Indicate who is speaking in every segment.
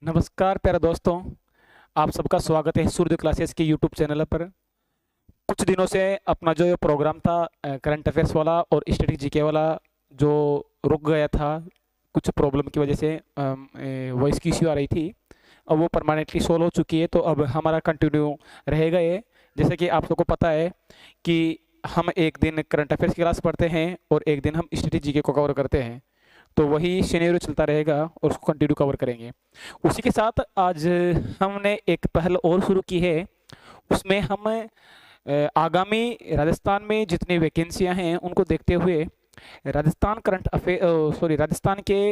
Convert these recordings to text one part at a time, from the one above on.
Speaker 1: नमस्कार प्यारे दोस्तों। आप सबका स्वागत है सूर्य क्लासेस के यूट्यूब चैनल पर। कुछ दिनों से अपना जो ये प्रोग्राम था करंट अफेयर्स वाला और स्टैटिक जीके वाला, जो रुक गया था कुछ प्रॉब्लम की वजह से, वॉइस की इश्यू आ रही थी। अब वो परमानेंटली सोल्व हो चुकी है, तो अब हमारा कंटिन्यू रहेगा ये। जैसे कि आप सबको पता है कि हम एक दिन करंट अफेयर्स की क्लास पढ़ते हैं और एक दिन हम स्टैटिक जीके को कवर करते हैं। तो वही सिनेरियो चलता रहेगा और उसको कंटिन्यू कवर करेंगे। उसी के साथ आज हमने एक पहल और शुरू की है। उसमें हम आगामी राजस्थान में जितनी वैकेंसियां हैं उनको देखते हुए राजस्थान करंट अफेयर राजस्थान के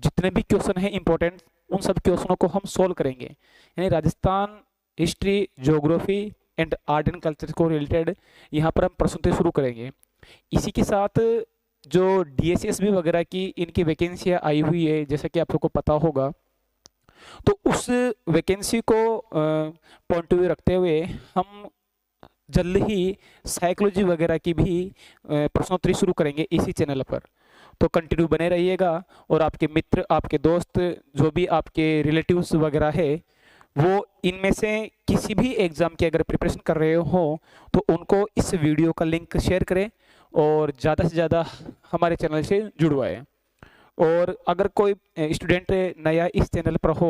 Speaker 1: जितने भी क्वेश्चन हैं इंपॉर्टेंट, उन सब क्वेश्चनों को हम सोल्व करेंगे। यानी Rajasthan history, geography and art and culture को रिलेटेड यहाँ पर हम प्रश्नोत्तरी शुरू करेंगे। इसी के साथ जो डीएसएसबी वगैरह की इनकी वैकेंसियाँ आई हुई है, जैसा कि आप सबको पता होगा, तो उस वैकेंसी को पॉइंट ऑफ व्यू रखते हुए हम जल्द ही साइकोलॉजी वगैरह की भी प्रश्नोत्तरी शुरू करेंगे इसी चैनल पर। तो कंटिन्यू बने रहिएगा और आपके मित्र, आपके दोस्त, जो भी आपके रिलेटिव्स वगैरह है, वो इनमें से किसी भी एग्ज़ाम की अगर प्रिपरेशन कर रहे हो तो उनको इस वीडियो का लिंक शेयर करें और ज़्यादा से ज़्यादा हमारे चैनल से जुड़वाएं। और अगर कोई स्टूडेंट नया इस चैनल पर हो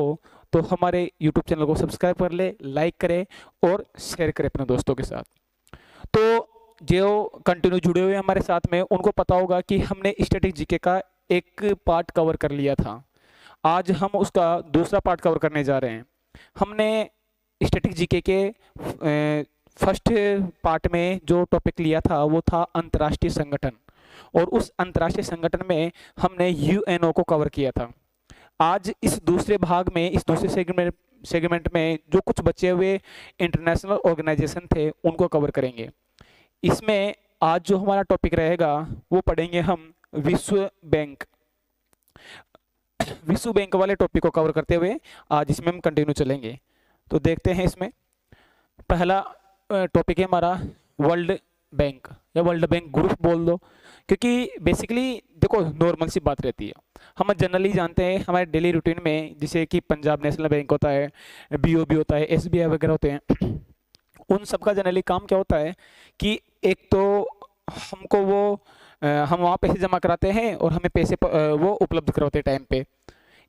Speaker 1: तो हमारे यूट्यूब चैनल को सब्सक्राइब कर ले, लाइक करें और शेयर करें अपने दोस्तों के साथ। तो जो कंटिन्यू जुड़े हुए हमारे साथ में, उनको पता होगा कि हमने स्टैटिक जीके का एक पार्ट कवर कर लिया था। आज हम उसका दूसरा पार्ट कवर करने जा रहे हैं। हमने स्टैटिक जीके के फर्स्ट पार्ट में जो टॉपिक लिया था वो था अंतर्राष्ट्रीय संगठन, और उस अंतर्राष्ट्रीय संगठन में हमने यूएनओ को कवर किया था। आज इस दूसरे भाग में, इस दूसरे सेगमेंट में जो कुछ बचे हुए इंटरनेशनल ऑर्गेनाइजेशन थे उनको कवर करेंगे। इसमें आज जो हमारा टॉपिक रहेगा वो पढ़ेंगे हम विश्व बैंक। विश्व बैंक वाले टॉपिक को कवर करते हुए आज इसमें हम कंटिन्यू चलेंगे। तो देखते हैं, इसमें पहला टॉपिक है हमारा वर्ल्ड बैंक या वर्ल्ड बैंक ग्रुप बोल दो, क्योंकि बेसिकली देखो नॉर्मल सी बात रहती है। हम जनरली जानते हैं हमारे डेली रूटीन में, जैसे कि पंजाब नेशनल बैंक होता है, बीओबी होता है, एसबीआई वगैरह होते हैं। उन सब का जनरली काम क्या होता है कि एक तो हमको वो हम वहाँ पैसे जमा कराते हैं और हमें पैसे वो उपलब्ध करवाते हैं टाइम पे।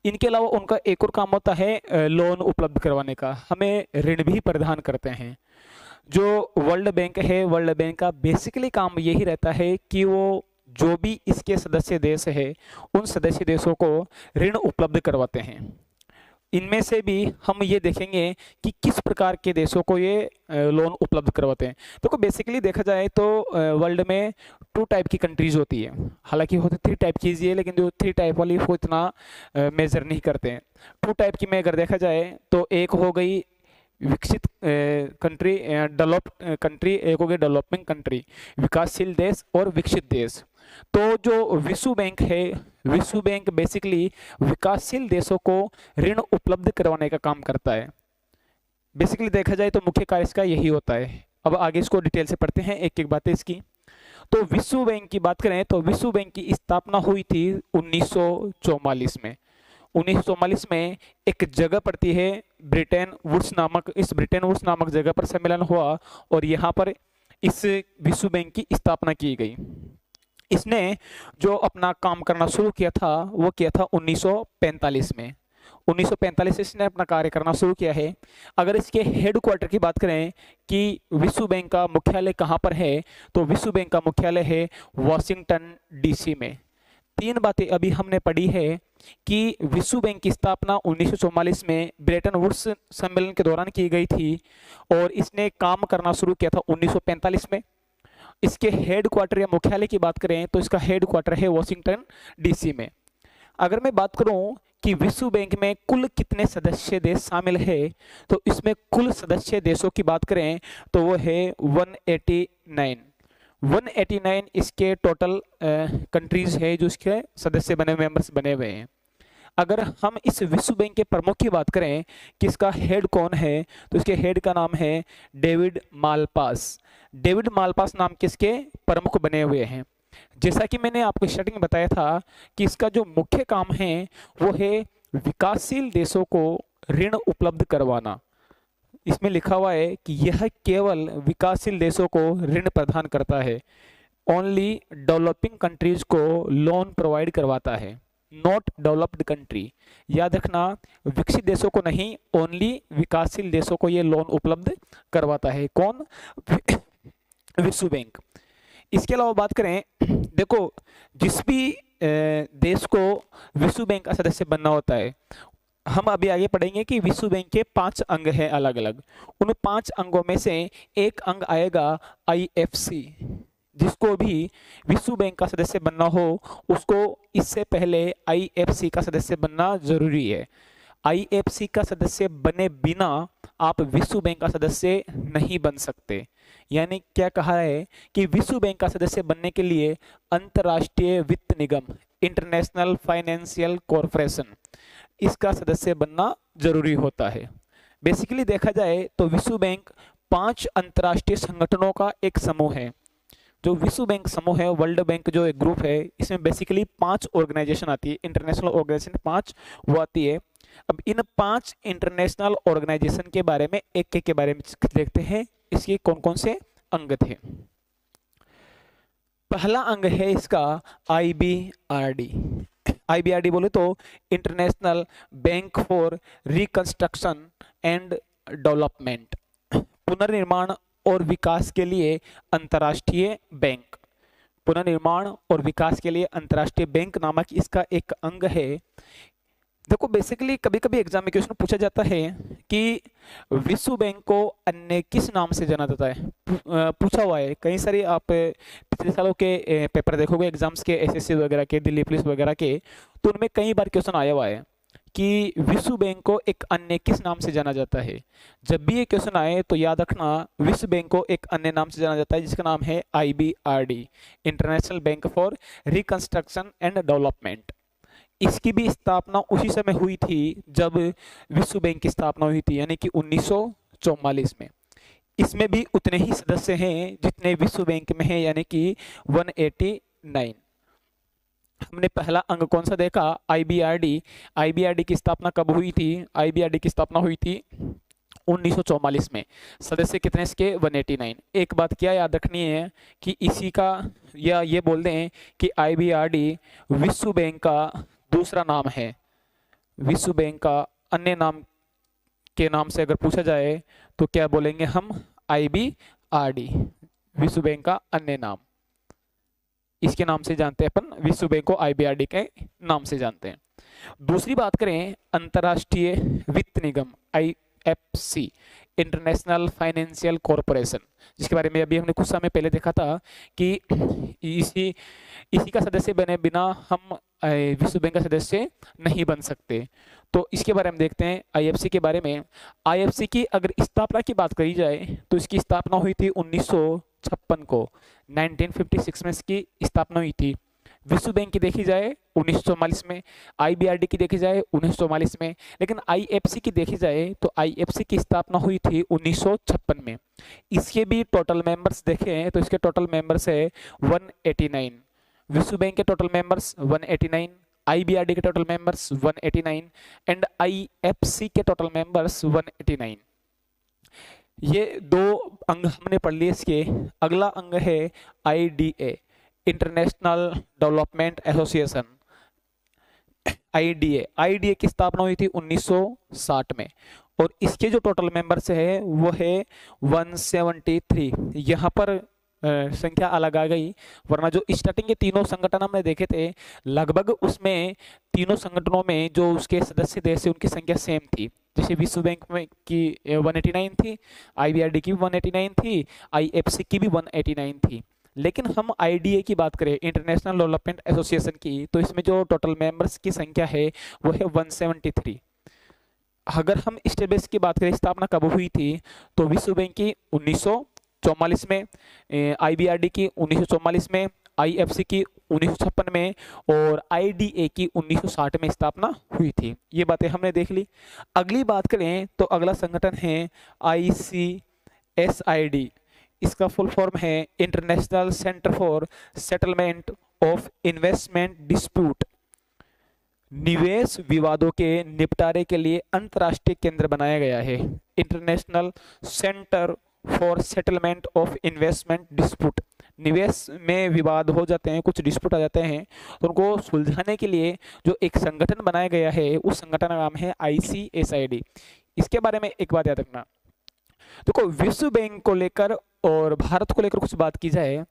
Speaker 1: इनके अलावा उनका एक और काम होता है लोन उपलब्ध करवाने का, हमें ऋण भी प्रदान करते हैं। जो वर्ल्ड बैंक है, वर्ल्ड बैंक का बेसिकली काम यही रहता है कि वो जो भी इसके सदस्य देश है उन सदस्य देशों को ऋण उपलब्ध करवाते हैं। इनमें से भी हम ये देखेंगे कि किस प्रकार के देशों को ये लोन उपलब्ध करवाते हैं। तो बेसिकली देखा जाए तो वर्ल्ड में 2 टाइप की कंट्रीज होती है। हालांकि होती 3 टाइप की है, लेकिन जो 3 टाइप वाली वो इतना मेजर नहीं करते हैं। 2 टाइप की में अगर देखा जाए तो एक हो गई विकसित कंट्री, डेवलप्ड कंट्री, एक हो गई डेवलपिंग कंट्री, विकासशील देश और विकसित देश। तो जो विश्व बैंक है, विश्व बैंक बेसिकली विकासशील देशों को ऋण उपलब्ध करवाने का काम करता है। बेसिकली देखा जाए तो मुख्य कार्य इसका यही होता है। अब आगे इसको डिटेल से पढ़ते हैं, एक एक बातें इसकी। तो विश्व बैंक की बात करें तो विश्व बैंक की स्थापना हुई थी 1944 में। 1944 में एक जगह पड़ती है ब्रिटेन वुड्स नामक, इस ब्रिटेन वुड्स नामक जगह पर सम्मेलन हुआ और यहाँ पर इस विश्व बैंक की स्थापना की गई। इसने जो अपना काम करना शुरू किया था वो किया था 1945 में। 1945 से इसने अपना कार्य करना शुरू किया है। अगर इसके हेड क्वार्टर की बात करें कि विश्व बैंक का मुख्यालय कहाँ पर है, तो विश्व बैंक का मुख्यालय है वाशिंगटन डीसी में। 3 बातें अभी हमने पढ़ी है कि विश्व बैंक की स्थापना 1944 में ब्रेटन वुड्स सम्मेलन के दौरान की गई थी और इसने काम करना शुरू किया था 1945 में। इसके हेड क्वार्टर या मुख्यालय की बात करें तो इसका हेड क्वार्टर है वॉशिंगटन डीसी में। अगर मैं बात करूं कि विश्व बैंक में कुल कितने सदस्य देश शामिल है, तो इसमें कुल सदस्य देशों की बात करें तो वो है 189 इसके टोटल कंट्रीज है जो इसके सदस्य बने, मेंबर्स बने हुए हैं। अगर हम इस विश्व बैंक के प्रमुख की बात करें कि इसका हेड कौन है, तो इसके हेड का नाम है डेविड मालपास। डेविड मालपास नाम के इसके प्रमुख बने हुए हैं। जैसा कि मैंने आपको स्टार्टिंग में बताया था कि इसका जो मुख्य काम है वो है विकासशील देशों को ऋण उपलब्ध करवाना। इसमें लिखा हुआ है कि यह केवल विकासशील देशों को ऋण प्रदान करता है, ओनली डेवलपिंग कंट्रीज को लोन प्रोवाइड करवाता है, नॉट डेवलप्ड कंट्री। याद रखना, विकसित देशों को नहीं, ओनली विकासशील देशों को ये लोन उपलब्ध करवाता है। कौन? विश्व बैंक। इसके अलावा बात करें, देखो जिस भी देश को विश्व बैंक का सदस्य बनना होता है, हम अभी आगे पढ़ेंगे कि विश्व बैंक के 5 अंग हैं अलग अलग। उन 5 अंगों में से एक अंग आएगा आईएफसी। जिसको भी विश्व बैंक का सदस्य बनना हो उसको इससे पहले आईएफसी का सदस्य बनना जरूरी है। आईएफसी का सदस्य बने बिना आप विश्व बैंक का सदस्य नहीं बन सकते। यानी क्या कहा है कि विश्व बैंक का सदस्य बनने के लिए अंतर्राष्ट्रीय वित्त निगम, इंटरनेशनल फाइनेंशियल कॉरपोरेशन, इसका सदस्य बनना जरूरी होता है। बेसिकली देखा जाए तो विश्व बैंक 5 अंतर्राष्ट्रीय संगठनों का एक समूह है। जो विश्व बैंक समूह है, वर्ल्ड बैंक जो एक ग्रुप है, इसमें बेसिकली 5 ऑर्गेनाइजेशन आती है, इंटरनेशनल ऑर्गेनाइजेशन 5 वो आती है। अब इन 5 इंटरनेशनल ऑर्गेनाइजेशन के बारे में एक एक के बारे में देखते हैं, इसके कौन कौन से अंग थे। पहला अंग है इसका आईबीआरडी। आईबीआरडी बोले तो international bank for reconstruction and development, पुनर्निर्माण और विकास के लिए अंतर्राष्ट्रीय बैंक। पुनर्निर्माण और विकास के लिए अंतर्राष्ट्रीय बैंक नामक इसका एक अंग है। देखो बेसिकली कभी कभी एग्जाम में क्वेश्चन पूछा जाता है कि विश्व बैंक को अन्य किस नाम से जाना जाता है। पूछा हुआ है कई सारी, आप पिछले सालों के पेपर देखोगे एग्जाम्स के, एसएससी वगैरह के, दिल्ली पुलिस वगैरह के, तो उनमें कई बार क्वेश्चन आया हुआ है कि विश्व बैंक को एक अन्य किस नाम से जाना जाता है। जब भी ये क्वेश्चन आए तो याद रखना, विश्व बैंक को एक अन्य नाम से जाना जाता है जिसका नाम है IBRD, international bank for reconstruction and development. इसकी भी स्थापना उसी समय हुई थी जब विश्व बैंक की स्थापना हुई थी, यानी कि 1944 में। इसमें भी उतने ही सदस्य हैं जितने विश्व बैंक में हैं, यानी कि 189। हमने पहला अंग कौन सा देखा? आईबीआरडी। आईबीआरडी की स्थापना कब हुई थी? आईबीआरडी की स्थापना हुई थी 1944 में। सदस्य कितने इसके? 189। एक बात क्या याद रखनी है कि इसी का, या ये बोल दें कि आईबीआरडी विश्व बैंक का दूसरा नाम है। विश्व बैंक का अन्य नाम के नाम से अगर पूछा जाए तो क्या बोलेंगे हम? आईबीआरडी, विश्व बैंक का अन्य नाम। इसके नाम से जानते हैं अपन, विश्व बैंक को आईबीआरडी के नाम से जानते हैं। दूसरी बात करें, अंतर्राष्ट्रीय वित्त निगम आईएफसी, इंटरनेशनल फाइनेंशियल कॉरपोरेशन, जिसके बारे में अभी हमने कुछ समय पहले देखा था कि इसी का सदस्य बने बिना हम विश्व बैंक का सदस्य नहीं बन सकते। तो इसके बारे में देखते हैं आईएफसी के बारे में। आईएफसी की अगर स्थापना की बात करी जाए तो इसकी स्थापना हुई थी 1956 को, 1956 में इसकी स्थापना हुई थी। विश्व बैंक की देखी जाए 1944 में, आईबीआरडी की देखी जाए 1944 में, लेकिन आईएफसी की देखी जाए तो आईएफसी की स्थापना हुई थी 1956 में। इसके भी टोटल मेंबर्स देखें तो इसके टोटल मेंबर्स है 189। विश्व बैंक के टोटल मेंबर्स 189, आईबीआरडी के टोटल मेंबर्स 189 एंड आईएफसी के टोटल मेंबर्स 189। ये 2 अंग हमने पढ़ लिए इसके। अगला अंग है IDA, international development association. IDA की स्थापना हुई थी 1960 में और इसके जो टोटल मेंबर्स है वो है 173। यहाँ पर संख्या अलग आ गई, वरना जो स्टार्टिंग के तीनों संगठन हमने देखे थे लगभग उसमें तीनों संगठनों में जो उसके सदस्य देश है उनकी संख्या सेम थी। जैसे विश्व बैंक में की 189 थी, आईबीआरडी की भी 189 थी, आईएफसी की भी 189 थी। लेकिन हम आईडीए की बात करें, इंटरनेशनल डेवलपमेंट एसोसिएशन की, तो इसमें जो टोटल मेंबर्स की संख्या है वो है 173। अगर हम स्टेट बेस की बात करें, स्थापना कब हुई थी, तो विश्व बैंक की 1944 में, आईबीआरडी की 1944 में, आईएफसी की 1956 में और आईडीए की 1960 में स्थापना हुई थी। ये बातें हमने देख ली। अगली बात करें तो अगला संगठन है आईसीएसआईडी। इसका फुल फॉर्म है international centre for settlement of investment dispute. निवेश विवादों के निपटारे के लिए अंतर्राष्ट्रीय केंद्र बनाया गया है, international centre for settlement of investment dispute. निवेश में विवाद हो जाते हैं, कुछ डिस्प्यूट आ जाते हैं, तो उनको सुलझाने के लिए जो एक संगठन बनाया गया है उस संगठन का नाम है ICSID। इसके बारे में एक बात याद रखना, देखो विश्व बैंक को लेकर और भारत को लेकर कुछ बात की जाए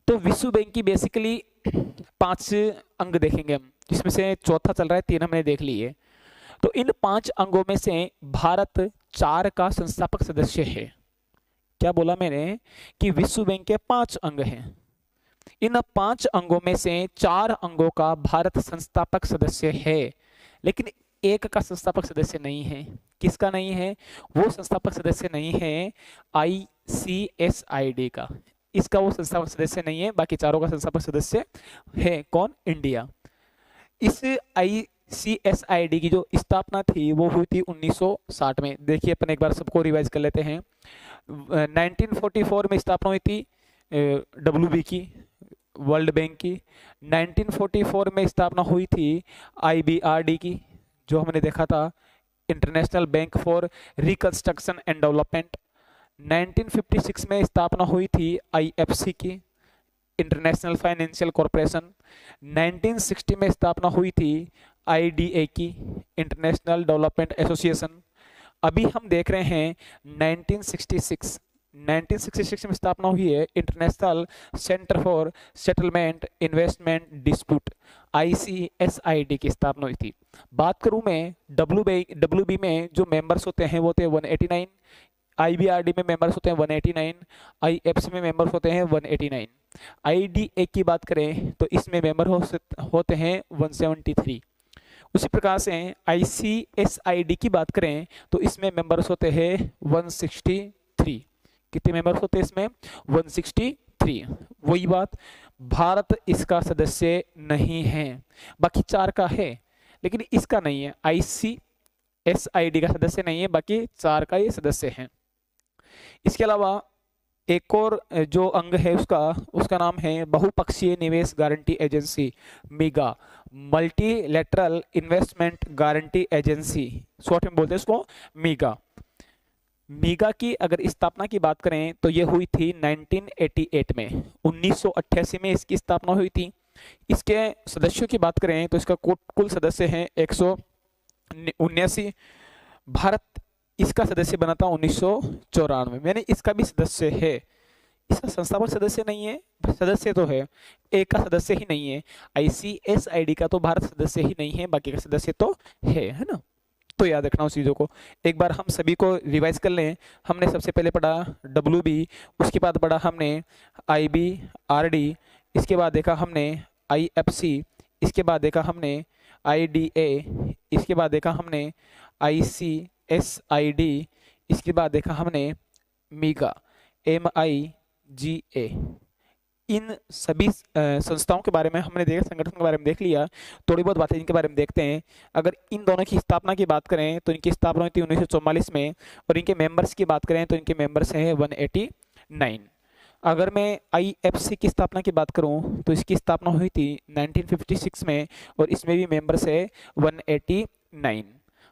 Speaker 1: तो विश्व बैंक की बेसिकली 5 अंग देखेंगे हम, जिसमें से चौथा चल रहा है, 3 हमने देख लिए। तो इन 5 अंगों में से भारत 4 का संस्थापक सदस्य है। क्या बोला मैंने कि विश्व बैंक के 5 अंग हैं, इन 5 अंगों में से 4 अंगों का भारत संस्थापक सदस्य है, लेकिन एक का संस्थापक सदस्य नहीं है। किसका नहीं है? वो संस्थापक सदस्य नहीं है ICSID का, इसका वो संस्थापक सदस्य नहीं है, बाकी चारों का संस्थापक सदस्य है। कौन? इंडिया। इस ICSID की जो स्थापना थी वो हुई थी 1960 में। देखिए अपन एक बार सबको रिवाइज कर लेते हैं। 1944 में स्थापना हुई थी WB की, वर्ल्ड बैंक की। 1944 में स्थापना हुई थी IBRD की, जो हमने देखा था, international bank for reconstruction and development. 1956 में स्थापना हुई थी IFC की, इंटरनेशनल फाइनेंशियल कॉरपोरेशन। 1960 में स्थापना हुई थी IDA की, इंटरनेशनल डेवलपमेंट एसोसिएशन। अभी हम देख रहे हैं 1966 में स्थापना हुई है international centre for settlement investment dispute, ICSID की स्थापना हुई थी। बात करूं मैं WB में जो मेंबर्स होते हैं वो होते हैं 189, IBRD में मेंबर्स होते हैं 189, IFC में मेंबर्स होते हैं 189। IDA की बात करें तो इसमें मेंबर होते हैं 173। उसी प्रकार से ICSID की बात करें तो इसमें मेंबर्स होते हैं 163। कितने मेंबर्स होते हैं इसमें? 163। वही बात, भारत इसका सदस्य नहीं है, बाकी 4 का है लेकिन इसका नहीं है। ICSID का सदस्य नहीं है, बाकी 4 का ये सदस्य है। इसके अलावा एक और जो अंग है उसका नाम है बहुपक्षीय निवेश guarantee agency, MIGA, multilateral investment guarantee agency, short में बोलते हैं इसको MIGA। MIGA की अगर स्थापना की बात करें तो ये हुई थी 1988 में। 1988 में इसकी स्थापना हुई थी। इसके सदस्यों की बात करें तो इसका कुल सदस्य हैं 179। भारत इसका सदस्य बना था 1994 में, यानी इसका भी सदस्य है। इसका संस्थापक सदस्य नहीं है, सदस्य तो है, एक का सदस्य ही नहीं है। ICSID का तो भारत सदस्य ही नहीं है, बाकी का सदस्य तो है ना। तो याद रखना उस चीज़ों को। एक बार हम सभी को रिवाइज कर लें। हमने सबसे पहले पढ़ा WB, उसके बाद पढ़ा हमने IBRD, इसके बाद देखा हमने IFC, इसके बाद देखा हमने IDA, इसके बाद देखा हमने ICSID, इसके बाद देखा हमने MIGA, MIGA। इन सभी संस्थाओं के बारे में हमने देखा, संगठन के बारे में देख लिया। थोड़ी बहुत बातें इनके बारे में देखते हैं। अगर इन दोनों की स्थापना की बात करें तो इनकी स्थापना हुई थी 1944 में, और इनके मेंबर्स की बात करें तो इनके मेंबर्स हैं 189। अगर मैं IFC की स्थापना की बात करूं तो इसकी स्थापना हुई थी 1956 में, और इसमें भी मेंबर्स है 189।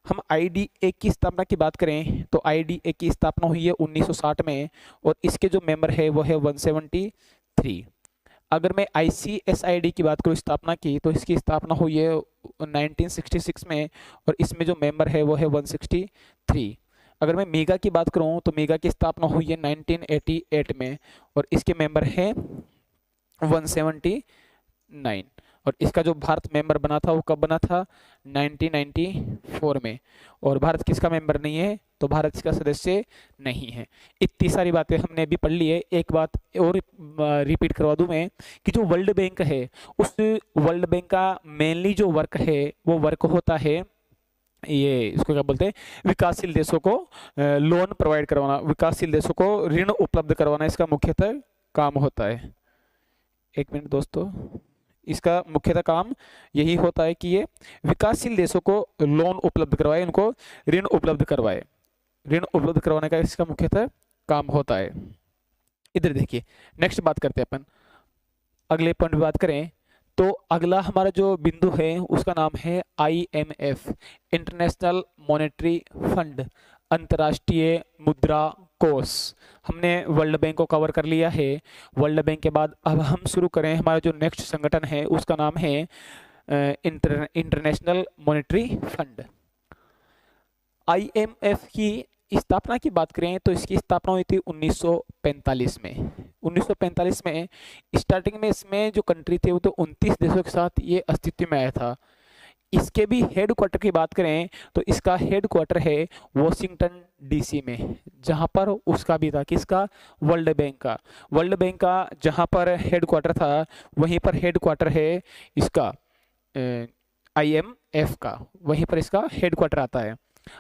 Speaker 1: हम IDA की स्थापना की बात करें तो IDA की स्थापना हुई है 1960 में, और इसके जो मेंबर है वो है 173। अगर मैं ICSID की बात करूं स्थापना की, तो इसकी स्थापना हुई है 1966 में, और इसमें जो मेंबर है वो है 163। अगर मैं MIGA की बात करूं तो MIGA की स्थापना हुई है 1988 में, और इसके मेंबर हैं 179। और इसका जो भारत मेंबर बना था वो कब बना था? 1994 में। और भारत किसका मेंबर नहीं है? तो भारत इसका सदस्य नहीं है। इतनी सारी बातें हमने अभी पढ़ ली है। एक बात और रिपीट करवा दूं मैं कि जो वर्ल्ड बैंक है, उस वर्ल्ड बैंक का मेनली जो वर्क है वो वर्क होता है, ये इसको क्या बोलते हैं, विकासशील देशों को लोन प्रोवाइड करवाना, विकासशील देशों को ऋण उपलब्ध करवाना इसका मुख्यतः काम होता है। एक मिनट दोस्तों, इसका मुख्यतः काम यही होता है कि ये विकासशील देशों को लोन उपलब्ध करवाए, उनको ऋण उपलब्ध करवाए। ऋण उपलब्ध करवाने का इसका मुख्यतः काम होता है। इधर देखिए, नेक्स्ट बात करते हैं अपन, अगले पॉइंट पे बात करें तो अगला हमारा जो बिंदु है उसका नाम है IMF, इंटरनेशनल मॉनेटरी फंड, अंतर्राष्ट्रीय मुद्रा कोष। हमने वर्ल्ड बैंक को कवर कर लिया है। वर्ल्ड बैंक के बाद अब हम शुरू करें, हमारा जो नेक्स्ट संगठन है उसका नाम है इंटरनेशनल मॉनेटरी फंड। IMF की स्थापना की बात करें तो इसकी स्थापना हुई थी 1945 में। 1945 में स्टार्टिंग में इसमें जो कंट्री थे वो तो 29 देशों के साथ ये अस्तित्व में आया था। इसके भी हेड क्वार्टर की बात करें तो इसका हेड क्वार्टर है वॉशिंगटन DC में, जहां पर उसका भी था किसका, वर्ल्ड बैंक का। वर्ल्ड बैंक का जहां पर हेड क्वार्टर था वहीं पर हेड क्वार्टर है इसका IMF का, वहीं पर इसका हेड क्वार्टर आता है।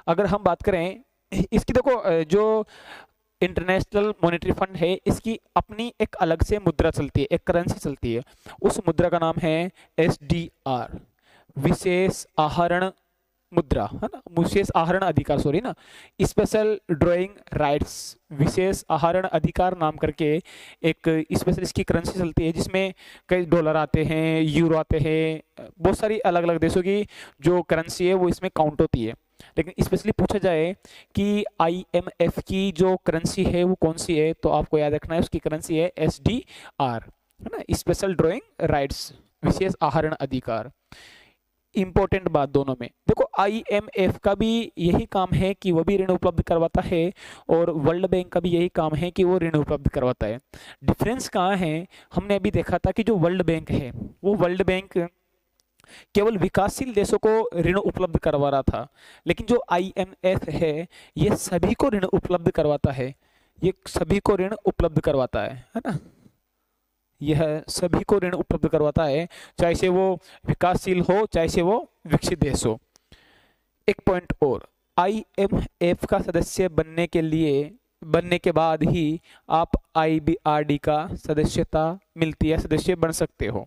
Speaker 1: अगर हम बात करें इसकी, देखो जो इंटरनेशनल मॉनेटरी फंड है इसकी अपनी एक अलग से मुद्रा चलती है, एक करेंसी चलती है। उस मुद्रा का नाम है SDR, विशेष आहरण मुद्रा, है ना, विशेष आहरण अधिकार, सॉरी ना, स्पेशल ड्राइंग राइट्स, विशेष आहरण अधिकार नाम करके एक स्पेशल इसकी करेंसी चलती है, जिसमें कई डॉलर आते हैं, यूरो आते हैं, बहुत सारी अलग अलग देशों की जो करेंसी है वो इसमें काउंट होती है। लेकिन स्पेशली पूछा जाए कि IMF की जो करेंसी है वो कौन सी है, तो आपको याद रखना है उसकी करेंसी है SDR, है ना, स्पेशल ड्राइंग राइट्स, विशेष आहरण अधिकार। इंपॉर्टेंट बात दोनों में, देखो IMF का भी यही काम है कि वो भी ऋण उपलब्ध करवाता है और वर्ल्ड बैंक का भी यही काम है कि वो ऋण उपलब्ध करवाता है। डिफरेंस कहाँ है, हमने अभी देखा था कि जो वर्ल्ड बैंक है वो वर्ल्ड बैंक केवल विकासशील देशों को ऋण उपलब्ध करवा रहा था, लेकिन जो IMF है ये सभी को ऋण उपलब्ध करवाता है, ये सभी को ऋण उपलब्ध करवाता है ना, यह सभी को ऋण उपलब्ध करवाता है, चाहे से वो विकासशील हो चाहे से वो विकसित देश हो। एक पॉइंट और, IMF का सदस्य बनने के बाद ही आप IBRD का सदस्यता मिलती है, सदस्य बन सकते हो।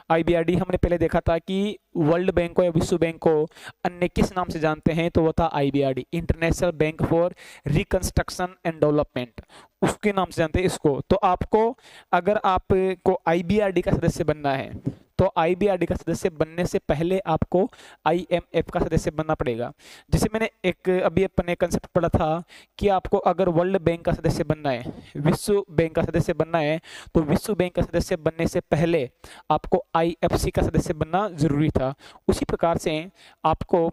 Speaker 1: IBRD हमने पहले देखा था कि वर्ल्ड बैंक को या विश्व बैंक को अन्य किस नाम से जानते हैं, तो वो था IBRD, international bank for reconstruction and development, उसके नाम से जानते हैं इसको। तो आपको, अगर आपको IBRD का सदस्य बनना है तो IBRD का सदस्य बनने से पहले आपको IMF का सदस्य बनना पड़ेगा। जैसे मैंने एक अभी अपने कंसेप्ट पढ़ा था कि आपको अगर वर्ल्ड बैंक का सदस्य बनना है, विश्व बैंक का सदस्य बनना है, तो विश्व बैंक का सदस्य बनने से पहले आपको IFC का सदस्य बनना जरूरी था। उसी प्रकार से आपको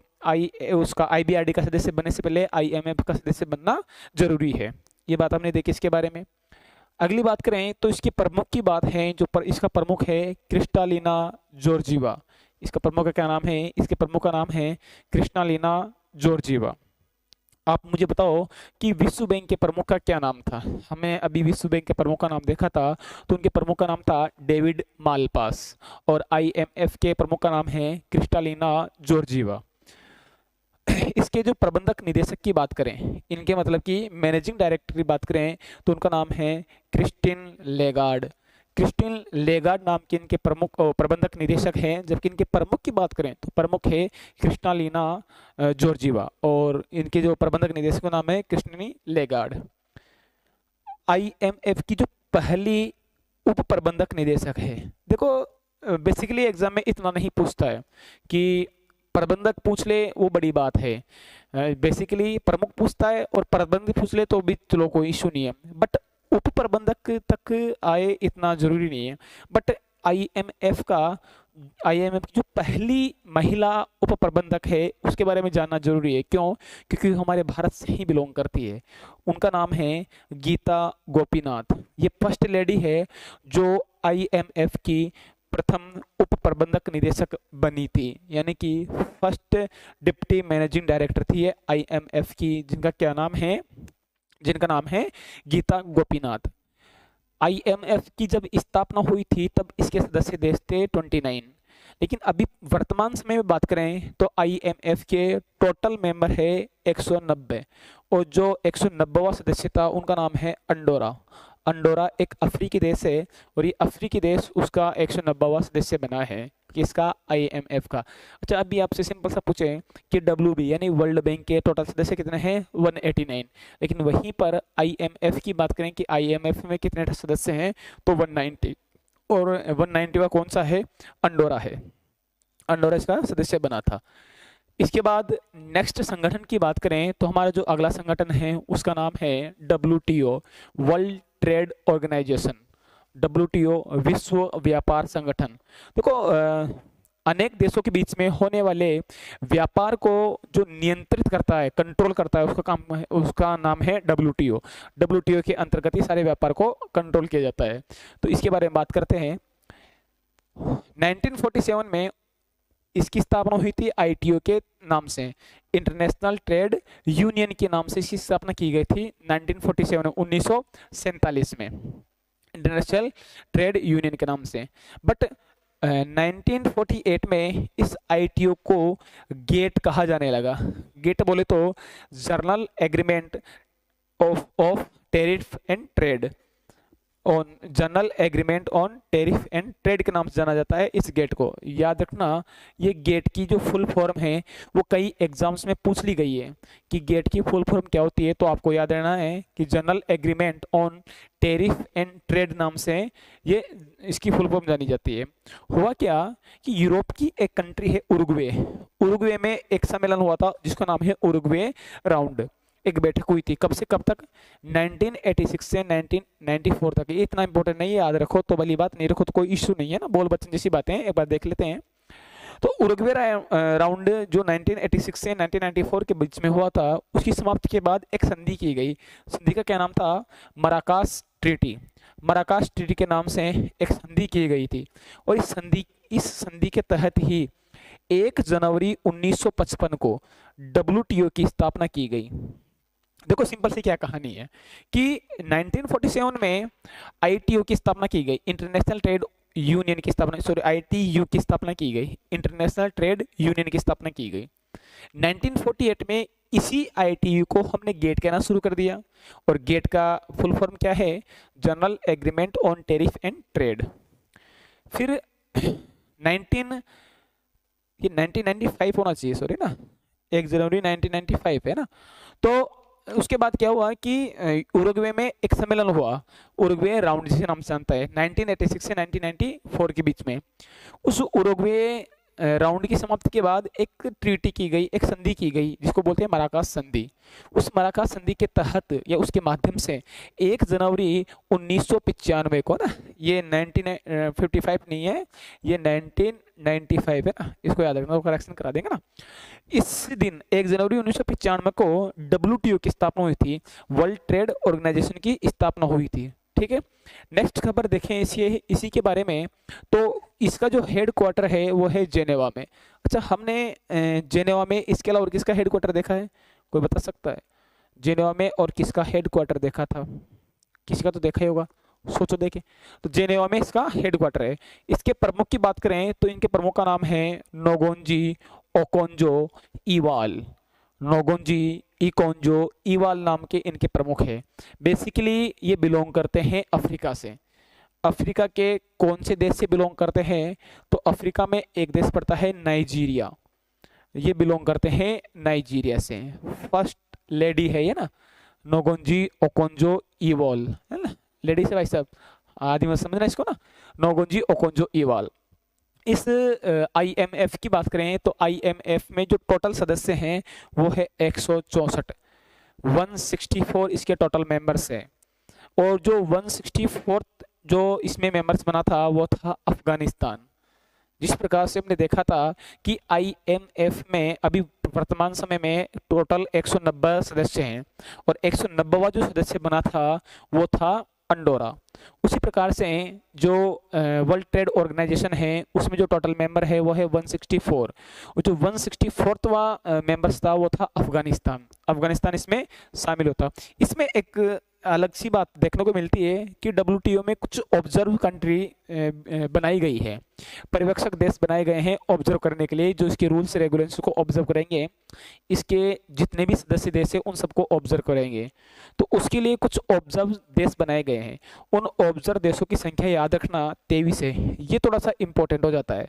Speaker 1: उसका IBRD का सदस्य बनने से पहले IMF का सदस्य बनना जरूरी है। ये बात हमने देखी इसके बारे में। अगली बात करें तो इसके प्रमुख की बात है, इसका प्रमुख है क्रिस्टालिना जॉर्जीवा। इसका प्रमुख का क्या नाम है, इसके प्रमुख का नाम है क्रिस्टालिना जॉर्जीवा। आप मुझे बताओ कि विश्व बैंक के प्रमुख का क्या नाम था। हमें अभी विश्व बैंक के प्रमुख का नाम देखा था, तो उनके प्रमुख का नाम था डेविड मालपास, और IMF के प्रमुख का नाम है क्रिस्टालिना जॉर्जीवा। इसके जो प्रबंधक निदेशक की बात करें, इनके मतलब कि मैनेजिंग डायरेक्टर की बात करें, तो उनका नाम है क्रिस्टिन लेगार्ड। क्रिस्टिन लेगार्ड नाम के इनके प्रमुख प्रबंधक निदेशक हैं। जबकि इनके प्रमुख की बात करें तो प्रमुख है क्रिस्टालिना जॉर्जीवा, और इनके जो प्रबंधक निदेशक का नाम है क्रिस्टिनी लेगार्ड। IMF की जो पहली उप प्रबंधक निदेशक है, देखो बेसिकली एग्जाम में इतना नहीं पूछता है कि प्रबंधक पूछ ले, वो बड़ी बात है। बेसिकली प्रमुख पूछता है और प्रबंधक पूछ ले तो भी चलो कोई इशू नहीं है, बट उप प्रबंधक तक आए इतना जरूरी नहीं है। बट IMF की जो पहली महिला उप प्रबंधक है उसके बारे में जानना जरूरी है। क्यों? क्योंकि हमारे भारत से ही बिलोंग करती है। उनका नाम है गीता गोपीनाथ। ये फर्स्ट लेडी है जो IMF की प्रथम उप प्रबंधक निदेशक बनी थी, यानी कि फर्स्ट डिप्टी मैनेजिंग डायरेक्टर थी ये IMF की, जिनका नाम है गीता गोपीनाथ। IMF की जब स्थापना हुई थी तब इसके सदस्य देश थे 29, लेकिन अभी वर्तमान समय में बात करें तो IMF के टोटल मेंबर है 190, और जो 190वां सदस्य था उनका नाम है अंडोरा। अंडोरा एक अफ्रीकी देश है और ये अफ्रीकी देश उसका 190वां सदस्य बना है किसका, IMF का। अच्छा, अभी आपसे सिंपल सा पूछे कि WB यानी वर्ल्ड बैंक के टोटल सदस्य कितने हैं, 189, लेकिन वहीं पर IMF की बात करें कि IMF में कितने सदस्य हैं तो 190, और 190वां कौन सा है, अंडोरा है, अंडोरा इसका सदस्य बना था। इसके बाद नेक्स्ट संगठन की बात करें तो हमारा जो अगला संगठन है उसका नाम है WTO, world trade organization. WTO विश्व व्यापार संगठन। देखो अनेक देशों के बीच में होने वाले व्यापार को जो नियंत्रित करता है, कंट्रोल करता है, उसका नाम है WTO। WTO के अंतर्गत ही सारे व्यापार को कंट्रोल किया जाता है। तो इसके बारे में बात करते हैं। 1947 में इसकी स्थापना हुई थी ITO के नाम से, इंटरनेशनल ट्रेड यूनियन के नाम से इसकी स्थापना की गई थी 1947 में, इंटरनेशनल ट्रेड यूनियन के नाम से। बट 1948 में इस ITO को गेट कहा जाने लगा। गेट बोले तो journal agreement of tariff and trade, on general agreement on tariff and trade के नाम से जाना जाता है इस गेट को। याद रखना, ये गेट की जो फुल फॉर्म है वो कई एग्जाम्स में पूछ ली गई है कि गेट की फुल फॉर्म क्या होती है, तो आपको याद रहना है कि general agreement on tariff and trade नाम से ये इसकी फुल फॉर्म जानी जाती है। हुआ क्या कि यूरोप की एक कंट्री है उरुग्वे, उरुग्वे में एक सम्मेलन हुआ था जिसका नाम है उरुग्वे राउंड। एक बैठक हुई थी, कब से कब तक, 1986 से 1994 तक। ये इतना इंपॉर्टेंट नहीं है, याद रखो तो भली बात, नहीं रखो तो कोई इश्यू नहीं है ना, बोल बच्चन जैसी बातें हैं, एक बार देख लेते हैं। तो उरुग्वे राउंड जो 1986 से 1994 के बीच में हुआ था, उसकी समाप्ति के बाद एक संधि की गई। संधि का क्या नाम था, मराकास ट्रीटी। मराकास ट्रीटी के नाम से एक संधि की गई थी, और इस संधि के तहत ही 1 जनवरी 1955 को WTO की स्थापना की गई। देखो सिंपल सी क्या कहानी है कि 1947 में ITO की स्थापना की गई, इंटरनेशनल ट्रेड यूनियन की स्थापना, सॉरी ITU की स्थापना की गई, इंटरनेशनल ट्रेड यूनियन की स्थापना की गई। 1948 में इसी ITU को हमने गेट कहना शुरू कर दिया, और गेट का फुल फॉर्म क्या है, general agreement on tariff and trade. फिर 1995 होना चाहिए, सॉरी ना, 1 जनवरी 1995 है ना। तो उसके बाद क्या हुआ कि उरुग्वे में एक सम्मेलन हुआ, उरुग्वे राउंड जिसे नाम से जानता है, 1986 से 1994 के बीच में। उस उरुग्वे राउंड की समाप्ति के बाद एक ट्रीटी की गई, एक संधि की गई जिसको बोलते हैं मराकास संधि। उस मराकास संधि के तहत या उसके माध्यम से 1 जनवरी 1995 को ना, ये 1955 नहीं है, ये 1995 है ना, इसको याद रखना, तो करेक्शन करा देंगे ना। इस दिन 1 जनवरी 1995 को WTO की स्थापना हुई थी, वर्ल्ड ट्रेड ऑर्गेनाइजेशन की स्थापना हुई थी। ठीक है, नेक्स्ट खबर देखें इसी के बारे में। तो इसका जो हेड क्वार्टर है वो है जेनेवा में। अच्छा, हमने जेनेवा में इसके अलावा और किसका हेड क्वार्टर देखा है, कोई बता सकता है? जेनेवा में और किसका हेड क्वार्टर देखा था, किसी का तो देखा ही होगा, सोचो देखें। तो जेनेवा में इसका हेड क्वार्टर है। इसके प्रमुख की बात करें तो इनके प्रमुख का नाम है नोगोंजी ओकोंजो इवाल। नोगोंजी इकोंजो इवाल नाम के इनके प्रमुख है। बेसिकली ये बिलोंग करते हैं अफ्रीका से। अफ्रीका के कौन से देश से बिलोंग करते हैं, तो अफ्रीका में एक देश पड़ता है नाइजीरिया, ये बिलोंग करते हैं नाइजीरिया से। फर्स्ट लेडी है ये ना, नोगोंजी ओकोंजो इवाल, है ना, लेडी से भाई साहब, आदि मत समझना इसको ना, नोगोंजी ओकोंजो इवाल। इस IMF की बात करें तो IMF में जो टोटल सदस्य हैं वो है 164, 164 इसके टोटल मेंबर्स हैं। और जो 164 जो इसमें मेंबर्स बना था वो था अफगानिस्तान। जिस प्रकार से हमने देखा था कि IMF में अभी वर्तमान समय में टोटल 190 सदस्य हैं, और 190वां जो सदस्य बना था वो था अंडोरा। उसी प्रकार से जो वर्ल्ड ट्रेड ऑर्गेनाइजेशन है उसमें जो टोटल मेंबर है वो है 164, और जो 164वां मेंबर्स था वो था अफगानिस्तान। अफगानिस्तान इसमें शामिल होता। इसमें एक अलग सी बात देखने को मिलती है कि WTO में कुछ ऑब्जर्व कंट्री बनाई गई है, पर्यवेक्षक देश बनाए गए हैं ऑब्जर्व करने के लिए, जो इसके रूल्स रेगुलेशंस को ऑब्जर्व करेंगे, इसके जितने भी सदस्य देश है उन सबको ऑब्जर्व करेंगे। तो उसके लिए कुछ ऑब्जर्व देश बनाए गए हैं। उन ऑब्जर्व देशों की संख्या याद रखना 23 है। ये थोड़ा सा इंपॉर्टेंट हो जाता है,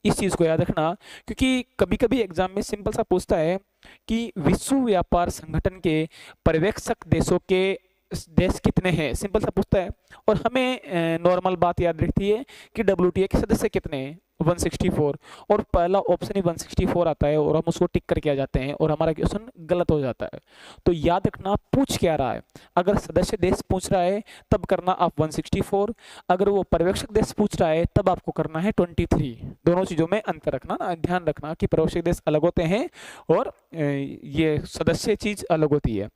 Speaker 1: इस चीज़ को याद रखना, क्योंकि कभी कभी एग्जाम में सिंपल सा पूछता है कि विश्व व्यापार संगठन के पर्यवेक्षक देशों के देश कितने हैं, सिंपल सा पूछता है। और हमें नॉर्मल बात याद रखती है कि WTA के सदस्य कितने हैं, 164, और पहला ऑप्शन ही 164 आता है और हम उसको टिक करके आ जाते हैं और हमारा क्वेश्चन गलत हो जाता है। तो याद रखना पूछ क्या रहा है, अगर सदस्य देश पूछ रहा है तब करना आप 164, अगर वो पर्यवेक्षक देश पूछ रहा है तब आपको करना है 23। दोनों चीज़ों में अंतर रखना ना, ध्यान रखना कि पर्यवेक्षक देश अलग होते हैं और ये सदस्य चीज़ अलग होती है।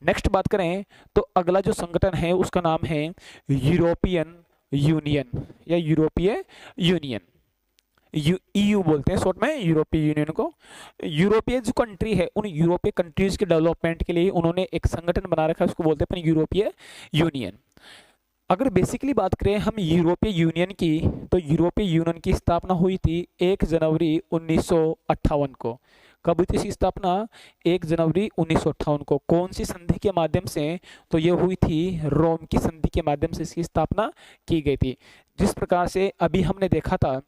Speaker 1: नेक्स्ट बात करें तो अगला जो संगठन है उसका नाम है यूरोपियन यूनियन या यूरोपीय यूनियन, EU बोलते हैं शॉर्ट में यूरोपीय यूनियन को। यूरोपीय जो कंट्री है उन यूरोपीय कंट्रीज के डेवलपमेंट के लिए उन्होंने एक संगठन बना रखा है, उसको बोलते हैं अपन यूरोपीय यूनियन। अगर बेसिकली बात करें हम यूरोपीय यूनियन की, तो यूरोपीय यूनियन की स्थापना हुई थी 1 जनवरी 1958 को। कब हुई थी इसकी स्थापना, 1 जनवरी 1958 को। कौन सी संधि के माध्यम से, तो ये हुई थी रोम की संधि के माध्यम से इसकी स्थापना की गई थी। जिस प्रकार से अभी हमने देखा था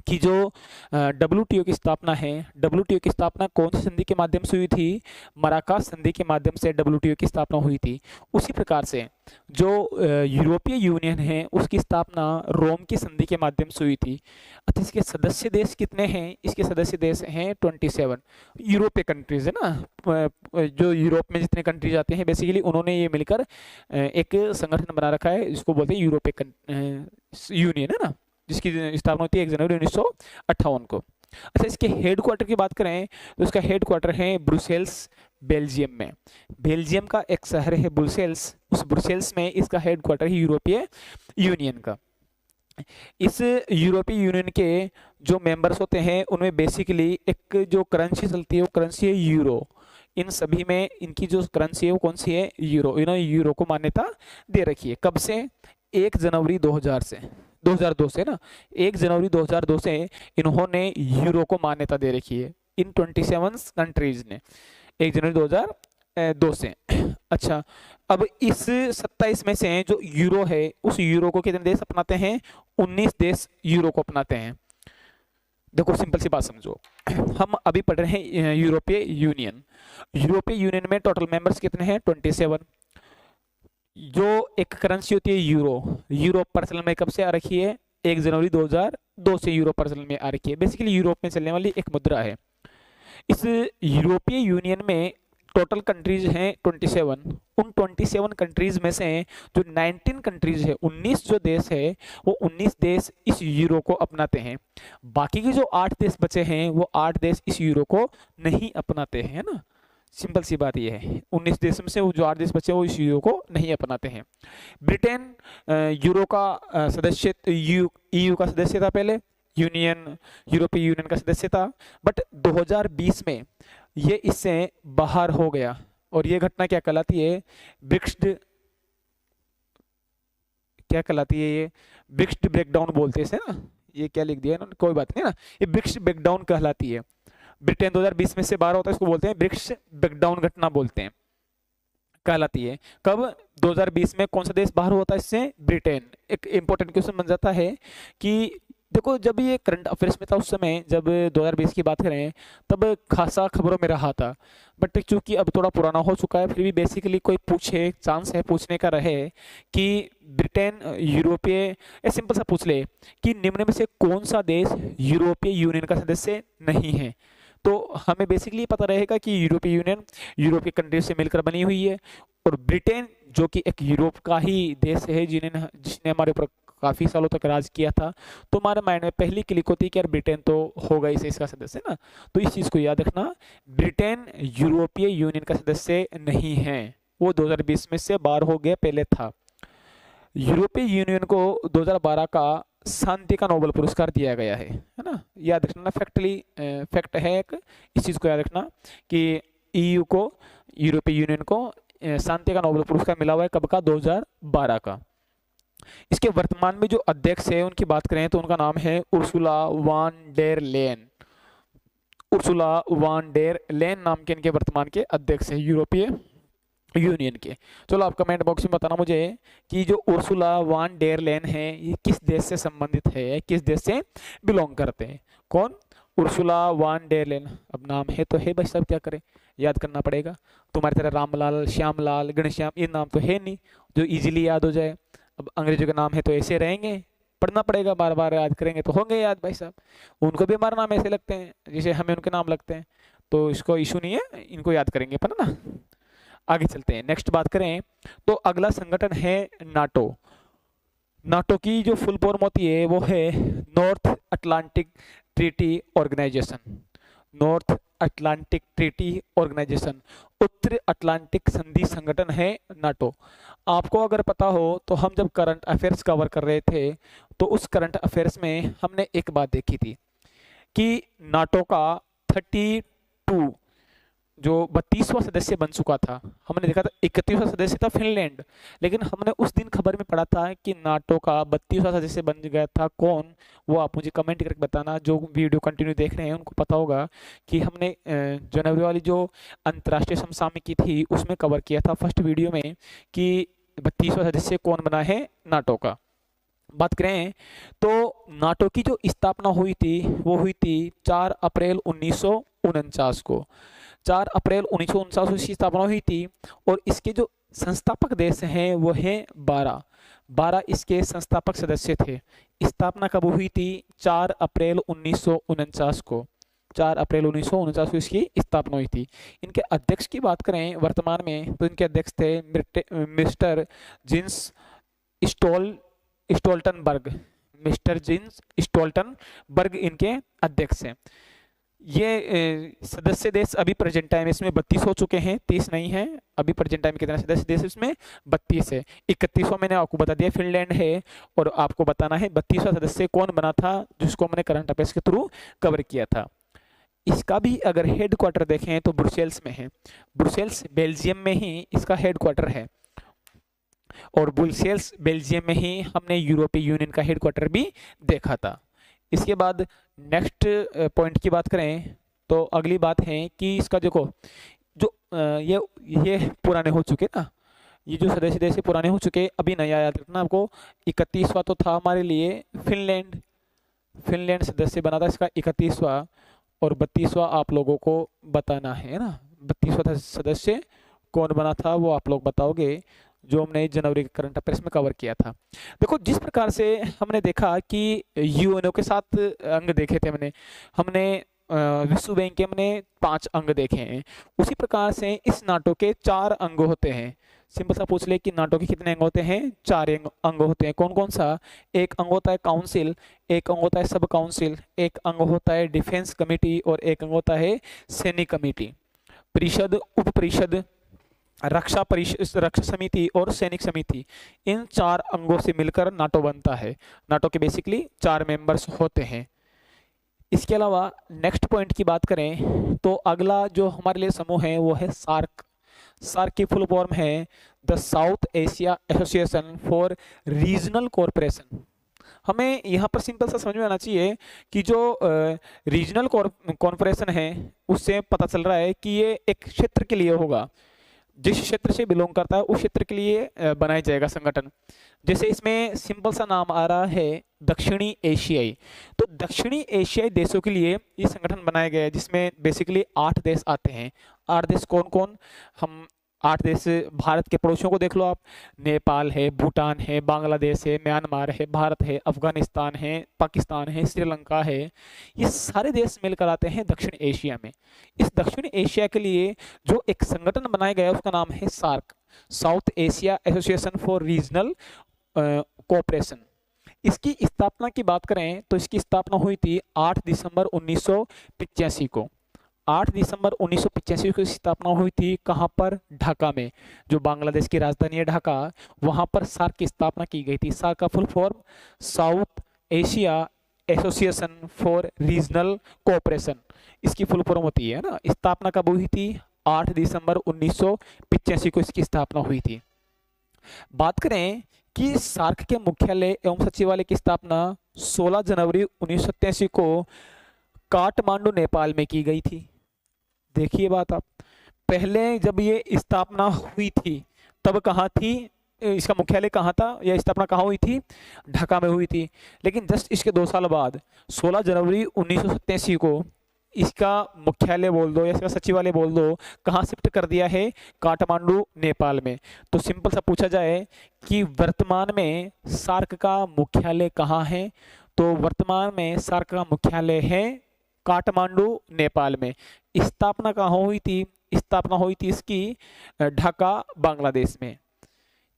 Speaker 1: कि जो WTO की स्थापना है, WTO की स्थापना कौन सी संधि के माध्यम से हुई थी, मराकास संधि के माध्यम से WTO की स्थापना हुई थी। उसी प्रकार से जो यूरोपीय यूनियन है उसकी स्थापना रोम की संधि के माध्यम से हुई थी। अच्छा, इसके सदस्य देश कितने हैं, इसके सदस्य देश हैं 27 यूरोपीय कंट्रीज है ना, जो यूरोप में जितने कंट्रीज आते हैं बेसिकली उन्होंने ये मिलकर एक संगठन बना रखा है, जिसको बोलते हैं यूरोपीय यूनियन है ना, जिसकी स्थापना होती है 1 जनवरी 1958 को। अच्छा, इसके हेडक्वार्टर की बात करें तो इसका हेडक्वार्टर है ब्रुसेल्स, बेल्जियम में। बेल्जियम का एक शहर है ब्रुसेल्स, उस ब्रुसेल्स में इसका हेडक्वार्टर है यूरोपीय यूनियन का। इस यूरोपीय यूनियन के जो मेंबर्स होते हैं उनमें बेसिकली एक जो करेंसी चलती है वो करेंसी है यूरो। इन सभी में इनकी जो करेंसी है वो कौन सी है, यूरो। इन्होंने यूरो को मान्यता दे रखी है। कब से, 1 जनवरी 2002 से ना, 1 जनवरी 2002 से इन्होंने यूरो को मान्यता दे रखी है इन 27 कंट्रीज ने, 1 जनवरी 2002 से। अच्छा, अब इस 27 में से जो यूरो है उस यूरो को कितने देश अपनाते हैं, 19 देश यूरो को अपनाते हैं। देखो सिंपल सी बात समझो, हम अभी पढ़ रहे हैं यूरोपीय यूनियन। यूरोपीय यूनियन में टोटल मेंबर्स कितने हैं, 27। जो एक करेंसी होती है यूरो, यूरो प्रचलन में कब से आ रखी है, 1 जनवरी 2002 से यूरो प्रचलन में आ रखी है। बेसिकली यूरोप में चलने वाली एक मुद्रा है। इस यूरोपीय यूनियन में टोटल कंट्रीज हैं 27। उन 27 कंट्रीज में से जो 19 कंट्रीज है, 19 जो देश है वो 19 देश इस यूरो को अपनाते हैं। बाकी के जो 8 देश बचे हैं वो 8 देश इस यूरो को नहीं अपनाते हैं, है ना। सिंपल सी बात यह है, 19 देशों में से वो जो 8 देश बचे वो इस यूरो को नहीं अपनाते हैं। ब्रिटेन यूरो का सदस्य, EU का सदस्य था पहले, यूरोपीय यूनियन का सदस्य था, बट 2020 में ये इससे बाहर हो गया। और ये घटना क्या कहलाती है, ब्रेक्सिट, क्या कहलाती है ये, ब्रेक्सिट ब्रेकडाउन बोलते हैं इसे ना। ये क्या लिख दिया इन्होंने, कोई बात नहीं ना, ये ब्रेक्सिट ब्रेकडाउन कहलाती है। ब्रिटेन 2020 में से बाहर होता है, इसको बोलते हैं ब्रेक्सिट ब्रेकडाउन घटना बोलते हैं, कहलाती है। कब, 2020 में कौन सा देश बाहर होता है इससे, ब्रिटेन। एक इंपॉर्टेंट क्वेश्चन बन जाता है कि देखो जब ये करंट अफेयर्स में था उस समय, जब 2020 की बात करें तब खासा खबरों में रहा था, बट चूंकि अब थोड़ा पुराना हो चुका है, फिर भी बेसिकली कोई पूछे, चांस है पूछने का रहे कि ब्रिटेन यूरोपीय, या सिंपल सा पूछ ले कि निम्न में से कौन सा देश यूरोपीय यूनियन का सदस्य नहीं है, तो हमें बेसिकली पता रहेगा कि यूरोपीय यूनियन यूरोप के कंट्रीज से मिलकर बनी हुई है। और ब्रिटेन जो कि एक यूरोप का ही देश है जिसने हमारे ऊपर काफ़ी सालों तक राज किया था, तो हमारे माइंड में पहली क्लिक होती है कि यार ब्रिटेन तो होगा इसे इसका सदस्य ना। तो इस चीज़ को याद रखना, ब्रिटेन यूरोपीय यूनियन का सदस्य नहीं है, वो 2020 में से बाहर हो गया, पहले था। यूरोपीय यूनियन को 2012 का शांति का नोबेल पुरस्कार दिया गया है ना। याद रखना, फैक्ट है एक, इस चीज़ को याद रखना कि EU को, यूरोपीय यूनियन को शांति का नोबेल पुरस्कार मिला हुआ है, कब का, 2012 का। इसके वर्तमान में जो अध्यक्ष है उनकी बात करें तो उनका नाम है उर्सुला वान डेर लेन। उर्सुला वान डेर लेन नाम के इनके वर्तमान के अध्यक्ष है यूरोपीय यूनियन के। चलो आप कमेंट बॉक्स में बताना मुझे कि जो उर्सुला वान डेर लेन है ये किस देश से संबंधित है, किस देश से बिलोंग करते हैं। कौन, उर्सुला वान डेर लेन। अब नाम है तो है भाई साहब, क्या करें, याद करना पड़ेगा। तुम्हारी तरह रामलाल, श्यामलाल, घनश्याम ये नाम तो है नहीं जो इजीली याद हो जाए। अब अंग्रेजों के नाम है तो ऐसे रहेंगे, पढ़ना पड़ेगा, बार बार याद करेंगे तो होंगे याद भाई साहब। उनको भी हमारा नाम ऐसे लगते हैं जैसे हमें उनके नाम लगते हैं, तो इसको इशू नहीं है, इनको याद करेंगे पर ना। आगे चलते हैं, नेक्स्ट बात करें तो अगला संगठन है नाटो। नाटो की जो फुल फॉर्म होती है वो है North Atlantic Treaty Organisation. North Atlantic Treaty Organisation, उत्तर अटलांटिक संधि संगठन है नाटो। आपको अगर पता हो तो हम जब करंट अफेयर्स कवर कर रहे थे तो उस करंट अफेयर्स में हमने एक बात देखी थी कि नाटो का 32 जो 32वां सदस्य बन चुका था। हमने देखा था 31वां सदस्य था फिनलैंड, लेकिन हमने उस दिन खबर में पढ़ा था कि नाटो का 32वां सदस्य बन गया था। कौन, वो आप मुझे कमेंट करके बताना। जो वीडियो कंटिन्यू देख रहे हैं उनको पता होगा कि हमने जनवरी वाली जो अंतर्राष्ट्रीय समसामयिकी थी उसमें कवर किया था फर्स्ट वीडियो में कि 32वां सदस्य कौन बना है नाटो का। बात करें तो नाटो की जो स्थापना हुई थी वो हुई थी 4 अप्रैल 1949 को। 4 अप्रैल 1949 को इसकी स्थापना हुई थी और इसके जो संस्थापक देश हैं वो हैं 12 इसके संस्थापक सदस्य थे। स्थापना कब हुई थी? 4 अप्रैल 1949 को। 4 अप्रैल 1949 को इसकी स्थापना हुई थी। इनके अध्यक्ष की बात करें वर्तमान में तो इनके अध्यक्ष थे mister jeans Stoltenberg. Mister jeans Stoltenberg इनके अध्यक्ष हैं। ये सदस्य देश अभी प्रेजेंट टाइम इसमें 32 हो चुके हैं, 30 नहीं है। अभी प्रेजेंट टाइम कितना सदस्य देश इसमें 32 है। 31वां मैंने आपको बता दिया फिनलैंड है, और आपको बताना है 32वां सदस्य कौन बना था जिसको मैंने करंट अफेयर्स के थ्रू कवर किया था। इसका भी अगर हेड क्वार्टर देखें तो ब्रुसेल्स में है। ब्रुसेल्स बेल्जियम में ही इसका हेड क्वार्टर है, और ब्रुसेल्स बेल्जियम में ही हमने यूरोपीय यूनियन का हेड क्वार्टर भी देखा था। इसके बाद नेक्स्ट पॉइंट की बात करें तो अगली बात है कि इसका देखो जो ये पुराने हो चुके ना, ये जो सदस्य देश पुराने हो चुके, अभी नया याद रखना आपको। 31वां तो था हमारे लिए फिनलैंड सदस्य बना था इसका 31वां, और 32वां आप लोगों को बताना है ना। 32वां सदस्य कौन बना था वो आप लोग बताओगे, जो हमने जनवरी के करंट अफेयर्स में कवर किया था। देखो जिस प्रकार से हमने देखा कि यूएनओ के साथ अंग देखे थे हमने विश्व बैंक के हमने 5 अंग देखे हैं, उसी प्रकार से इस नाटो के 4 अंग होते हैं। सिंपल सा पूछ ले कि नाटो के कितने अंग होते हैं? 4 अंग होते हैं। कौन कौन सा? एक अंग होता है काउंसिल, एक अंग होता है सब काउंसिल, एक अंग होता है डिफेंस कमेटी, और एक अंग होता है सैनिक कमेटी। परिषद, उप परिषद, रक्षा समिति और सैनिक समिति, इन 4 अंगों से मिलकर नाटो बनता है। नाटो के बेसिकली 4 मेंबर्स होते हैं। इसके अलावा नेक्स्ट पॉइंट की बात करें तो अगला जो हमारे लिए समूह है वो है सार्क। सार्क की फुल फॉर्म है the south Asia association for regional cooperation. हमें यहाँ पर सिंपल सा समझ में आना चाहिए कि जो रीजनल कॉन्फ्रेंशन है उससे पता चल रहा है कि ये एक क्षेत्र के लिए होगा, जिस क्षेत्र से बिलोंग करता है उस क्षेत्र के लिए बनाया जाएगा संगठन। जैसे इसमें सिंपल सा नाम आ रहा है दक्षिणी एशियाई, तो दक्षिणी एशियाई देशों के लिए ये संगठन बनाया गया है, जिसमें बेसिकली 8 देश आते हैं। 8 देश कौन कौन? हम 8 देश भारत के पड़ोसियों को देख लो आप, नेपाल है, भूटान है, बांग्लादेश है, म्यांमार है, भारत है, अफगानिस्तान है, पाकिस्तान है, श्रीलंका है। ये सारे देश मिलकर आते हैं दक्षिण एशिया में। इस दक्षिण एशिया के लिए जो एक संगठन बनाया गया है उसका नाम है SAARC, South Asia association for regional cooperation. इसकी स्थापना की बात करें तो इसकी स्थापना हुई थी 8 दिसंबर 1985 को। 8 दिसंबर 1985 को स्थापना हुई थी। कहाँ पर? ढाका में, जो बांग्लादेश की राजधानी है ढाका, वहां पर सार्क की स्थापना की गई थी। सार्क का full form south Asia association for regional cooperation, इसकी फुल फॉर्म होती है ना। स्थापना कब हुई थी? 8 दिसंबर 1985 को इसकी स्थापना हुई थी। बात करें कि सार्क के मुख्यालय एवं सचिवालय की स्थापना 16 जनवरी 1987 को काठमांडू नेपाल में की गई थी। देखिए बात आप, पहले जब ये स्थापना हुई थी तब कहाँ थी? इसका मुख्यालय कहाँ था या स्थापना कहाँ हुई थी? ढाका में हुई थी। लेकिन जस्ट इसके 2 साल बाद 16 जनवरी 1987 को इसका मुख्यालय बोल दो या इसका सचिवालय बोल दो, कहाँ शिफ्ट कर दिया है? काठमांडू नेपाल में। तो सिंपल सा पूछा जाए कि वर्तमान में सार्क का मुख्यालय कहाँ है, तो वर्तमान में सार्क का मुख्यालय है काठमांडू नेपाल में। स्थापना कहाँ हुई थी? स्थापना हुई थी इसकी ढाका बांग्लादेश में।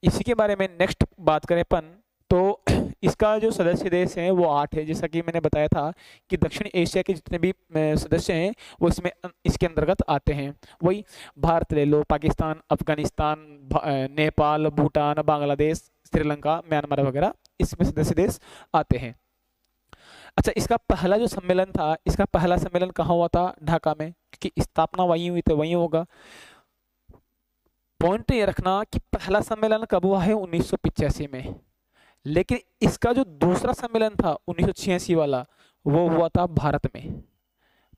Speaker 1: इसी के बारे में नेक्स्ट बात करें अपन, तो इसका जो सदस्य देश हैं वो 8 है, जैसा कि मैंने बताया था कि दक्षिण एशिया के जितने भी सदस्य हैं वो इसके अंतर्गत आते हैं। वही भारत ले लो, पाकिस्तान, अफगानिस्तान, नेपाल, भूटान, बांग्लादेश, श्रीलंका, म्यांमार वगैरह इसमें सदस्य देश आते हैं। अच्छा, इसका पहला जो सम्मेलन था, इसका पहला सम्मेलन कहाँ हुआ था? ढाका में, क्योंकि स्थापना वहीं हुई तो वहीं होगा। पॉइंट ये रखना कि पहला सम्मेलन कब हुआ है? 1985 में। लेकिन इसका जो दूसरा सम्मेलन था 1986 वाला, वो हुआ था भारत में।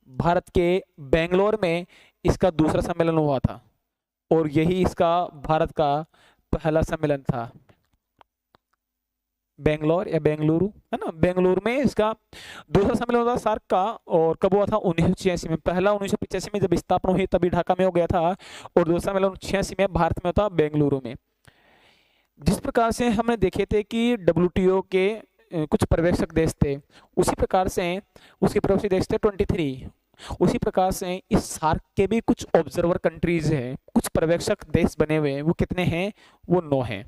Speaker 1: भारत के बेंगलोर में इसका दूसरा सम्मेलन हुआ था और यही इसका भारत का पहला सम्मेलन था। बेंगलोर या बेंगलुरु है ना, बेंगलुरु में इसका दूसरा सम्मेलन हुआ था सार्क का। और कब हुआ था? 1986 में। पहला 1985 में जब स्थापना हुई तभी ढाका में हो गया था, और दूसरा सम्मेलन 86 में भारत में होता बेंगलुरु में। जिस प्रकार से हमने देखे थे कि WTO के कुछ पर्यवेक्षक देश थे, उसी प्रकार से उसके पर्यवेक्षक देश थे 23। उसी प्रकार से इस सार्क के भी कुछ ऑब्जर्वर कंट्रीज हैं, कुछ पर्यवेक्षक देश बने हुए हैं। वो कितने हैं? वो 9 हैं।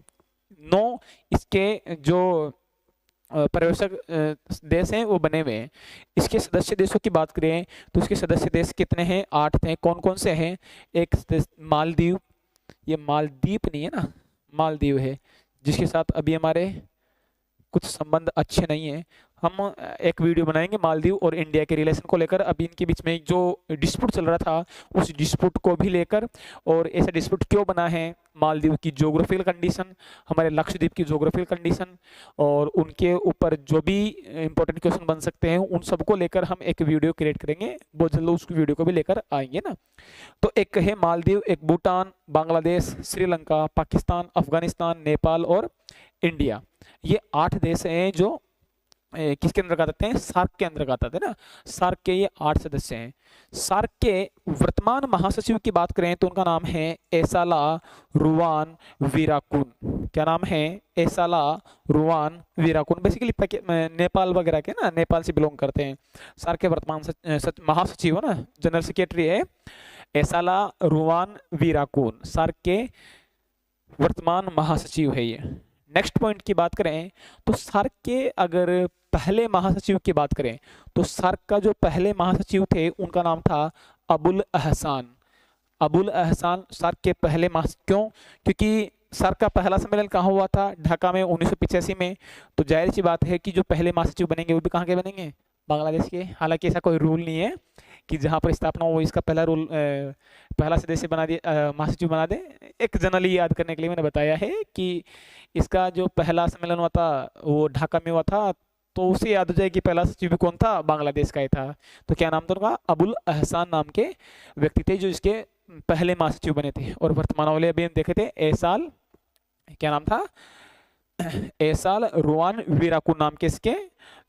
Speaker 1: 9 इसके जो पर्यवेक्षक देश हैं वो बने हुए हैं। इसके सदस्य देशों की बात करें तो इसके सदस्य देश कितने हैं? 8 थे। कौन कौन से हैं? एक मालदीव, ये मालदीप नहीं है ना, मालदीव है, जिसके साथ अभी हमारे कुछ संबंध अच्छे नहीं है। हम एक वीडियो बनाएंगे मालदीव और इंडिया के रिलेशन को लेकर। अभी इनके बीच में जो डिस्प्यूट चल रहा था उस डिस्प्यूट को भी लेकर, और ऐसा डिस्प्यूट क्यों बना है, मालदीव की ज्योग्राफिकल कंडीशन, हमारे लक्षद्वीप की ज्योग्राफिकल कंडीशन, और उनके ऊपर जो भी इंपॉर्टेंट क्वेश्चन बन सकते हैं उन सबको लेकर हम एक वीडियो क्रिएट करेंगे। बहुत जल्द उस वीडियो को भी लेकर आएंगे ना। तो एक है मालदीव, एक भूटान, बांग्लादेश, श्रीलंका, पाकिस्तान, अफगानिस्तान, नेपाल और इंडिया। ये 8 देश हैं जो किसके अंतर्गत आते हैं? सार्क के अंतर्गत आते हैं ना। सार्क के ये 8 सदस्य हैं। सार्क के वर्तमान महासचिव की बात करें तो उनका नाम है एसाला रुवान वीराकुन। क्या नाम है? एसाला रुवान वीराकुन। बेसिकली नेपाल वगैरह के ना, नेपाल से बिलोंग करते हैं। सार्क के वर्तमान महासचिव है ना, जनरल सेक्रेटरी है एसाला रुवान वीराकुन। सार्क के वर्तमान महासचिव है ये। नेक्स्ट पॉइंट की बात करें तो सार्क के अगर पहले महासचिव की बात करें तो सार्क का जो पहले महासचिव थे उनका नाम था अबुल अहसान। अबुल अहसान सार्क के पहले क्यों? क्योंकि सार्क का पहला सम्मेलन कहाँ हुआ था? ढाका में 1985 में। तो जाहिर सी बात है कि जो पहले महासचिव बनेंगे वो भी कहाँ के बनेंगे? बांग्लादेश के। हालांकि ऐसा कोई रूल नहीं है कि जहाँ पर स्थापना हो इसका पहला सदस्य बना दिया, महासचिव बना दे। एक जनरली याद करने के लिए मैंने बताया है कि इसका जो पहला सम्मेलन हुआ था वो ढाका में हुआ था, तो उसे याद हो जाए कि पहला सचिव कौन था? बांग्लादेश का ही था। तो क्या नाम था उनका? अबुल अहसान नाम के व्यक्ति थे जो इसके पहले महासचिव बने थे। और वर्तमान वाले अभी हम देखे थे एसाल, क्या नाम था? एसाल रुवान वीराकुन नाम के इसके,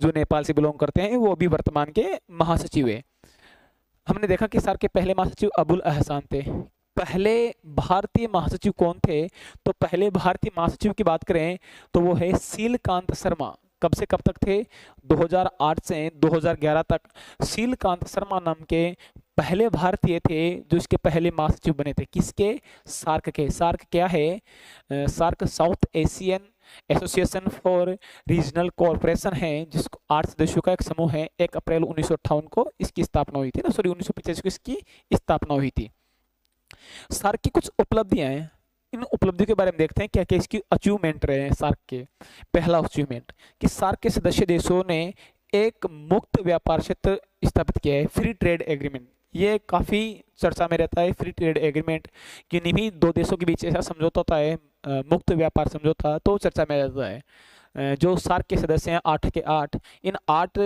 Speaker 1: जो नेपाल से बिलोंग करते हैं, वो अभी वर्तमान के महासचिव है। हमने देखा कि सार्क के पहले महासचिव अबुल अहसान थे। पहले भारतीय महासचिव कौन थे? तो पहले भारतीय महासचिव की बात करें तो वो है सीलकांत शर्मा। कब से कब तक थे? 2008 से 2011 तक सीलकांत शर्मा नाम के पहले भारतीय थे जो इसके पहले महासचिव बने थे। किसके? सार्क के। सार्क क्या है? SAARC South Asian association for regional cooperation है, जिसको 8 सदस्यों का एक समूह है। 1 अप्रैल 1958 को इसकी स्थापना हुई थी ना, सॉरी 1985 को इसकी स्थापना हुई थी। सार्क की कुछ उपलब्धियां हैं, इन उपलब्धियों के बारे में देखते हैं क्या क्या इसकी अचीवमेंट रहे हैं सार्क के। पहला अचीवमेंट कि सार्क के सदस्य देशों ने एक मुक्त व्यापार क्षेत्र स्थापित किया है, फ्री ट्रेड एग्रीमेंट। ये काफ़ी चर्चा में रहता है फ्री ट्रेड एग्रीमेंट, किन्हीं भी 2 देशों के बीच ऐसा समझौता होता है, मुक्त व्यापार समझौता, तो चर्चा में रहता है। जो सार्क के सदस्य हैं 8 के 8, इन 8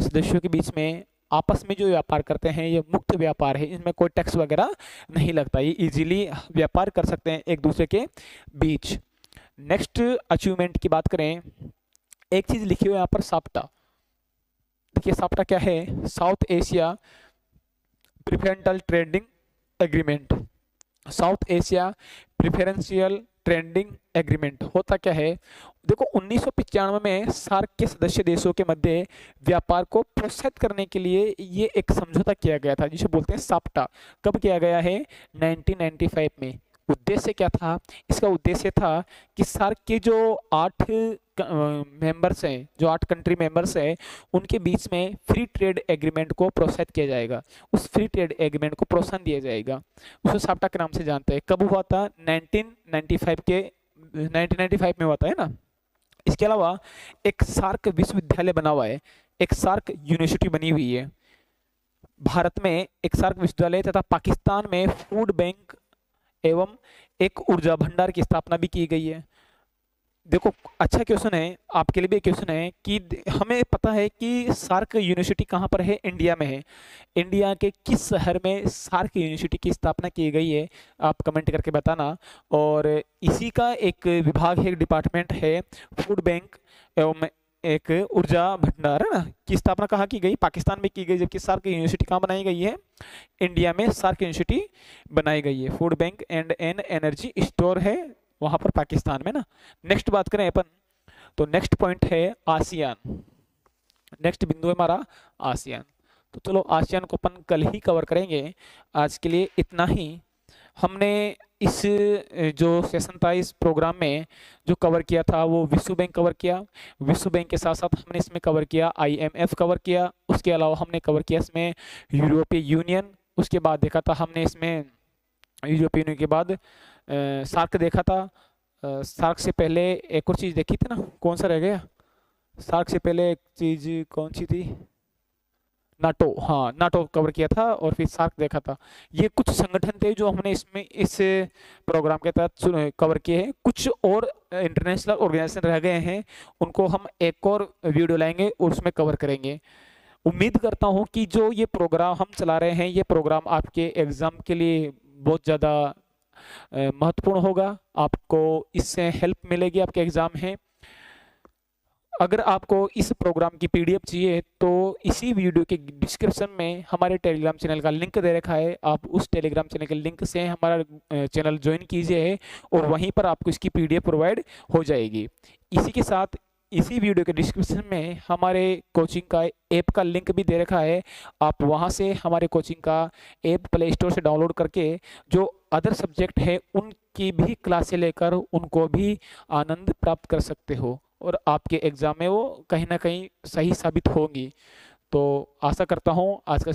Speaker 1: सदस्यों के बीच में आपस में जो व्यापार करते हैं ये मुक्त व्यापार है, इसमें कोई टैक्स वगैरह नहीं लगता, ये इजीली व्यापार कर सकते हैं एक दूसरे के बीच। नेक्स्ट अचीवमेंट की बात करें, एक चीज़ लिखी हुई है यहाँ पर, साप्टा। देखिए साप्टा क्या है? South Asia preferential trading agreement, south Asia preferential trading agreement होता क्या है? देखो 1995 में सार्क के सदस्य देशों के मध्य व्यापार को प्रोत्साहित करने के लिए ये एक समझौता किया गया था जिसे बोलते हैं साप्टा। कब किया गया है? 1995 में। उद्देश्य क्या था? इसका उद्देश्य था कि सार्क के जो 8 मेंबर्स हैं, जो 8 कंट्री मेंबर्स हैं, उनके बीच में फ्री ट्रेड एग्रीमेंट को प्रोत्साहित किया जाएगा, उस फ्री ट्रेड एग्रीमेंट को प्रोत्साहन दिया जाएगा। उसको साप्टा के नाम से जानते हैं। कब हुआ था? 1995 में हुआ था, है ना। इसके अलावा एक सार्क विश्वविद्यालय बना हुआ है, एक सार्क यूनिवर्सिटी बनी हुई है भारत में, एक सार्क विश्वविद्यालय, तथा पाकिस्तान में फूड बैंक एवं एक ऊर्जा भंडार की स्थापना भी की गई है। देखो अच्छा क्वेश्चन है, आपके लिए भी क्वेश्चन है कि हमें पता है कि सार्क यूनिवर्सिटी कहाँ पर है? इंडिया में है। इंडिया के किस शहर में सार्क यूनिवर्सिटी की स्थापना की गई है? आप कमेंट करके बताना। और इसी का एक विभाग है, एक डिपार्टमेंट है, फूड बैंक एवं एक ऊर्जा भंडार, है ना, की स्थापना कहाँ की गई? पाकिस्तान में की गई। जबकि सार्क यूनिवर्सिटी कहाँ बनाई गई है? इंडिया में सार्क यूनिवर्सिटी बनाई गई है। Food bank and an energy store है वहां पर पाकिस्तान में ना। नेक्स्ट बात करें अपन, तो नेक्स्ट पॉइंट है आसियान। नेक्स्ट बिंदु है हमारा आसियान। तो चलो आसियान को अपन कल ही कवर करेंगे। आज के लिए इतना ही। हमने इस जो सेशन था, इस प्रोग्राम में जो कवर किया था वो विश्व बैंक कवर किया। विश्व बैंक के साथ साथ हमने इसमें कवर किया IMF कवर किया। उसके अलावा हमने कवर किया इसमें यूरोपीय यूनियन। उसके बाद देखा था हमने इसमें यूरोपीय यूनियन के बाद सार्क देखा था। सार्क से पहले एक और चीज़ देखी थी ना, कौन सा रह गया? सार्क से पहले एक चीज़ कौन सी थी? नाटो। हाँ, नाटो कवर किया था और फिर सार्क देखा था। ये कुछ संगठन थे जो हमने इसमें इस प्रोग्राम के तहत कवर किए हैं। कुछ और इंटरनेशनल ऑर्गेनाइजेशन रह गए हैं, उनको हम एक और वीडियो लाएंगे और उसमें कवर करेंगे। उम्मीद करता हूँ कि जो ये प्रोग्राम हम चला रहे हैं, ये प्रोग्राम आपके एग्ज़ाम के लिए बहुत ज़्यादा महत्वपूर्ण होगा। आपको इससे हेल्प मिलेगी आपके एग्ज़ाम में। अगर आपको इस प्रोग्राम की PDF चाहिए तो इसी वीडियो के डिस्क्रिप्शन में हमारे टेलीग्राम चैनल का लिंक दे रखा है। आप उस टेलीग्राम चैनल के लिंक से हमारा चैनल ज्वाइन कीजिए और वहीं पर आपको इसकी PDF प्रोवाइड हो जाएगी। इसी के साथ इसी वीडियो के डिस्क्रिप्शन में हमारे कोचिंग का ऐप का लिंक भी दे रखा है। आप वहां से हमारे कोचिंग का ऐप प्ले स्टोर से डाउनलोड करके जो अदर सब्जेक्ट है उनकी भी क्लासें लेकर उनको भी आनंद प्राप्त कर सकते हो और आपके एग्ज़ाम में वो कहीं ना कहीं सही साबित होंगी। तो आशा करता हूँ आज का